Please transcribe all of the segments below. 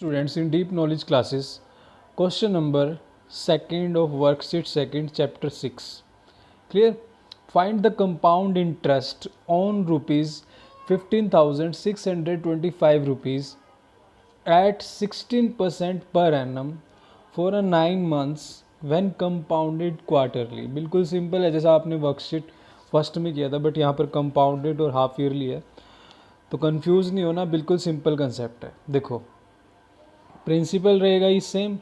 Students, in deep knowledge classes, question number second of worksheet second chapter 6. Clear? Find the compound interest on rupees 15,625 rupees at 16% per annum for a 9 months when compounded quarterly. बिल्कुल simple है, जैसा आपने worksheet first में किया था, but यहाँ पर compounded और हाफ ईयरली है, तो कंफ्यूज नहीं होना, बिल्कुल सिंपल कंसेप्ट है. देखो, प्रिंसिपल रहेगा ही सेम.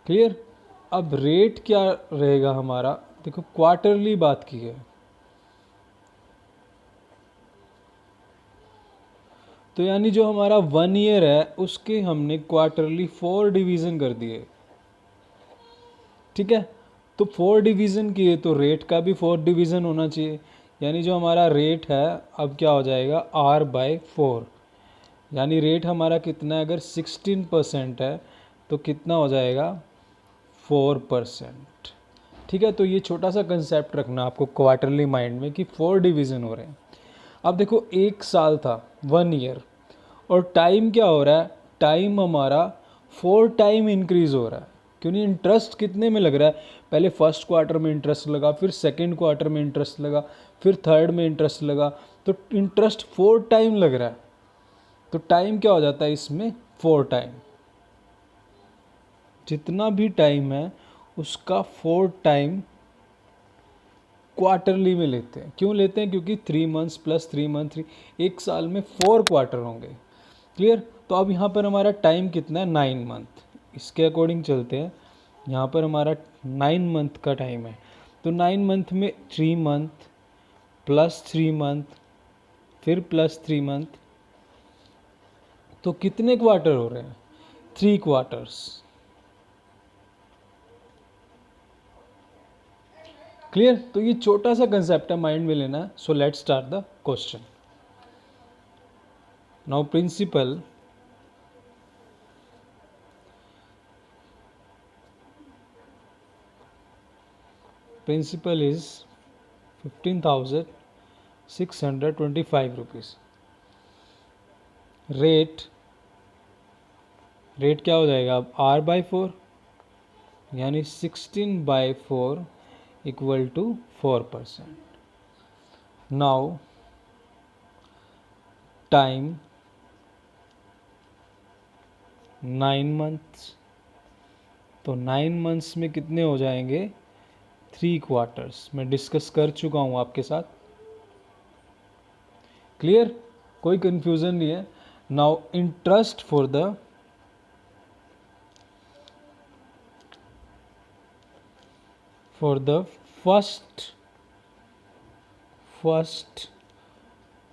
क्लियर? अब रेट क्या रहेगा हमारा? देखो, क्वार्टरली बात की है, तो यानी जो हमारा 1 ईयर है उसके हमने क्वार्टरली 4 डिवीज़न कर दिए. ठीक है, तो 4 डिवीज़न किए तो रेट का भी 4 डिवीज़न होना चाहिए. यानी जो हमारा रेट है अब क्या हो जाएगा, R/4. यानी रेट हमारा कितना है? अगर 16% है तो कितना हो जाएगा? 4%. ठीक है, तो ये छोटा सा कंसेप्ट रखना आपको क्वार्टरली माइंड में कि 4 डिवीज़न हो रहे हैं. अब देखो, 1 साल था, 1 ईयर, और टाइम क्या हो रहा है? टाइम हमारा 4 टाइम इंक्रीज़ हो रहा है. क्यों नहीं? इंटरेस्ट कितने में लग रहा है? पहले फर्स्ट क्वार्टर में इंटरेस्ट लगा, फिर सेकंड क्वार्टर में इंटरेस्ट लगा, फिर थर्ड में इंटरेस्ट लगा, तो इंटरेस्ट 4 टाइम लग रहा है. तो टाइम क्या हो जाता है इसमें? 4 टाइम. जितना भी टाइम है उसका 4 टाइम क्वार्टरली में लेते हैं. क्यों लेते हैं? क्योंकि 3 मंथ्स प्लस 3 मंथ, 1 साल में 4 क्वार्टर होंगे. क्लियर? तो अब यहाँ पर हमारा टाइम कितना है? 9 मंथ. इसके अकॉर्डिंग चलते हैं. यहाँ पर हमारा 9 मंथ का टाइम है, तो 9 मंथ में 3 मंथ प्लस 3 मंथ फिर प्लस 3 मंथ, तो कितने क्वार्टर हो रहे हैं? 3 क्वार्टर्स. क्लियर? तो ये छोटा सा कंसेप्ट है, माइंड में लेना है. So let's start the question. Now principal is 15,625 rupees. Rate क्या हो जाएगा अब? R/4, यानी 16/4 equal to 4%. Now time 9 months, तो 9 मंथ्स में कितने हो जाएंगे? 3 क्वार्टर्स. मैं डिस्कस कर चुका हूँ आपके साथ. क्लियर? कोई कंफ्यूजन नहीं है. Now interest for the first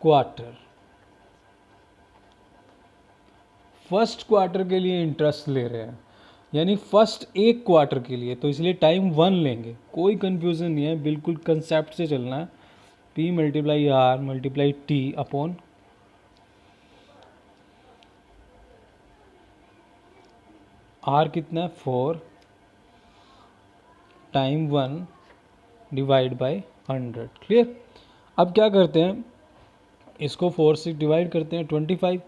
quarter. First quarter के लिए इंटरेस्ट ले रहे हैं, यानी फर्स्ट एक क्वार्टर के लिए, तो इसलिए टाइम 1 लेंगे. कोई कंफ्यूजन नहीं है, बिल्कुल कंसेप्ट से चलना है. P × R × T upon R कितना है? 4 टाइम 1 डिवाइड बाय 100. क्लियर? अब क्या करते हैं, इसको 4 से डिवाइड करते हैं, 25.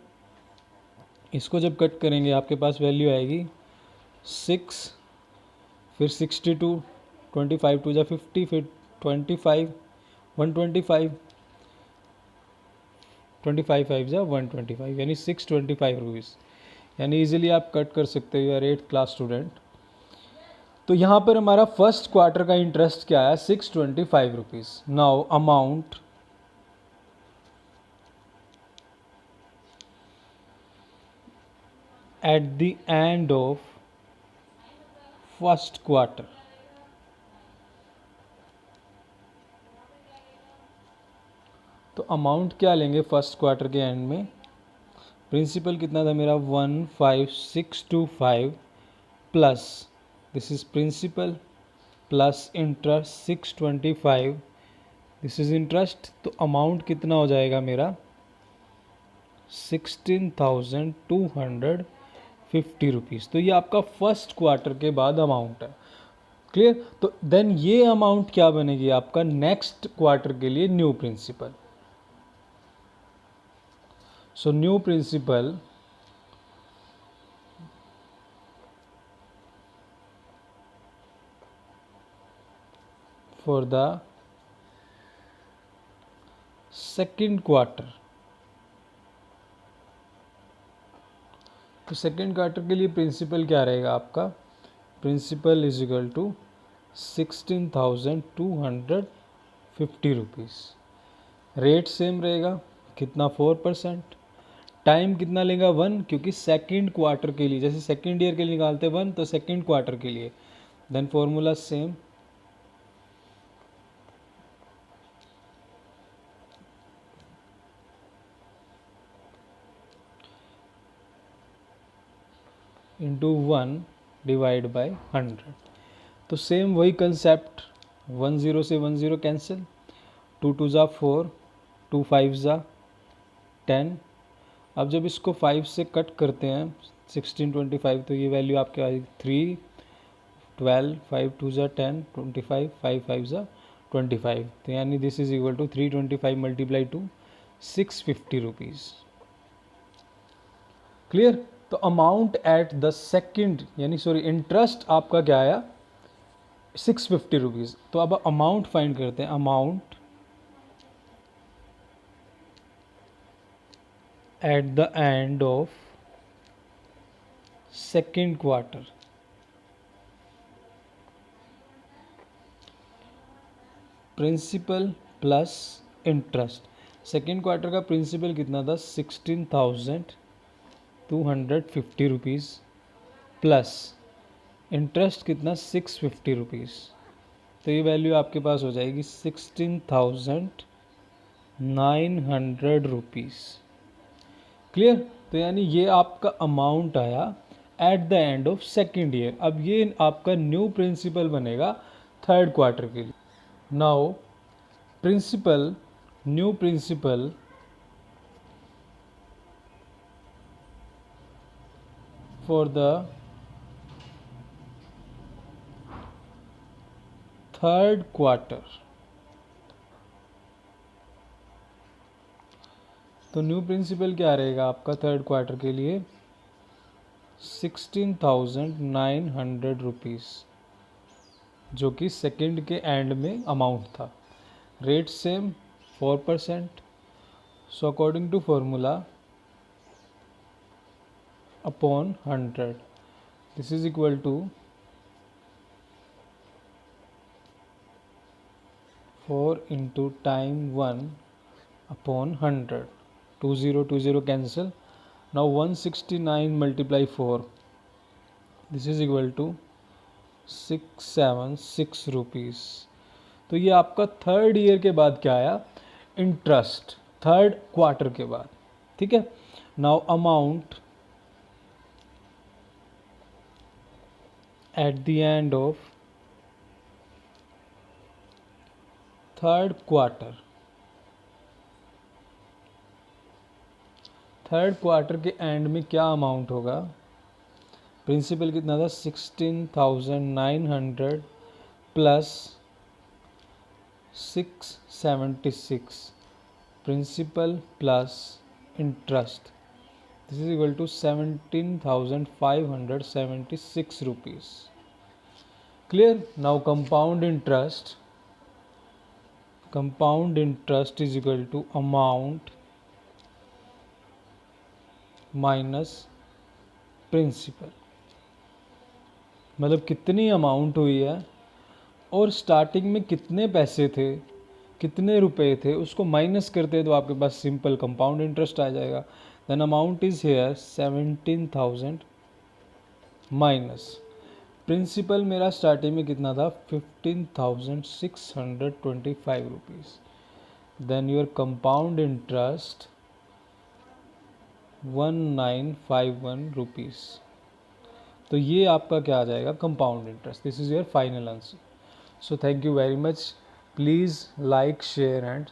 इसको जब कट करेंगे आपके पास वैल्यू आएगी 6, फिर 62, 25 2 × 50, फिर 25, 125, 25 5 × 125, यानी 625 रुपीज़. यानी इजीली आप कट कर सकते हो, यार 8th क्लास स्टूडेंट. तो यहाँ पर हमारा फर्स्ट क्वार्टर का इंटरेस्ट क्या है? 625 rupees. Now amount at the end of first quarter. तो अमाउंट क्या लेंगे फर्स्ट क्वार्टर के एंड में? प्रिंसिपल कितना था मेरा? 15625 plus this is principal plus interest 625, this is interest. तो अमाउंट कितना हो जाएगा मेरा? 16,250 रुपीज़. तो ये आपका फर्स्ट क्वार्टर के बाद अमाउंट है. क्लियर? तो देन ये अमाउंट क्या बनेगी आपका नेक्स्ट क्वार्टर के लिए? New principal. So new principal for the second quarter, तो सेकेंड क्वार्टर के लिए प्रिंसिपल क्या रहेगा आपका, principal is equal to 16,250 rupees. Rate same रहेगा, कितना 4%। टाइम कितना लेगा 1, क्योंकि सेकेंड क्वार्टर के लिए, जैसे सेकेंड ईयर के लिए निकालते 1 तो सेकेंड क्वार्टर के लिए, then formula same, into 1 divide by 100। तो सेम वही कंसेप्ट, 1 0 से 1 0 कैंसिल, 2 2 ज़ा 4, 2 5 ज़ा 10। अब जब इसको 5 से कट करते हैं 1625, तो ये वैल्यू आपके आएगी 3 12, 5 2 ज़ा 10, 25, 5 5 ज़ा 25। तो यानी this is equal to 325 multiply to 650 rupees. Clear. तो अमाउंट एट द सेकेंड, यानी सॉरी इंटरेस्ट आपका क्या आया 650 रुपीज़। तो अब अमाउंट फाइंड करते हैं, amount at the end of second quarter. Principal plus interest, second quarter का प्रिंसिपल कितना था 16,250 रुपीज़, प्लस इंटरेस्ट कितना 650 रुपीज़। तो ये वैल्यू आपके पास हो जाएगी 16,900 रुपीज़। क्लियर। तो यानी ये आपका अमाउंट आया at the end of second year. अब ये आपका न्यू प्रिंसिपल बनेगा थर्ड क्वार्टर के लिए। Now principal, new principal for the third quarter. तो न्यू प्रिंसिपल क्या रहेगा आपका थर्ड क्वार्टर के लिए 16,900 रुपीज़, जो कि सेकेंड के एंड में अमाउंट था। Rate same 4%। So according to formula upon 100, this is equal to 4 into time 1 upon 100, 2 0 2 0 cancel. Now 169 multiply 4, this is equal to 676 rupees. तो ये आपका थर्ड ईयर के बाद क्या आया, इंटरेस्ट, थर्ड क्वार्टर के बाद। ठीक है। Now amount at the end of third quarter. Third quarter के एंड में क्या अमाउंट होगा, प्रिंसिपल कितना था 16,900 plus 676, principal plus interest, this is equal to 17,576 rupees. Clear. Now compound interest, compound interest is equal to amount minus principal, मतलब कितनी amount हुई है और स्टार्टिंग में कितने पैसे थे, कितने रुपए थे, उसको माइनस करते हैं तो आपके पास सिंपल कंपाउंड इंटरेस्ट आ जाएगा। Then amount is here 17,000 minus principal, मेरा स्टार्टिंग में कितना था 15,625 rupees. Then your compound interest 1951 rupees. तो ये आपका क्या आ जाएगा compound interest. This is your final answer. So thank you very much. Please like share and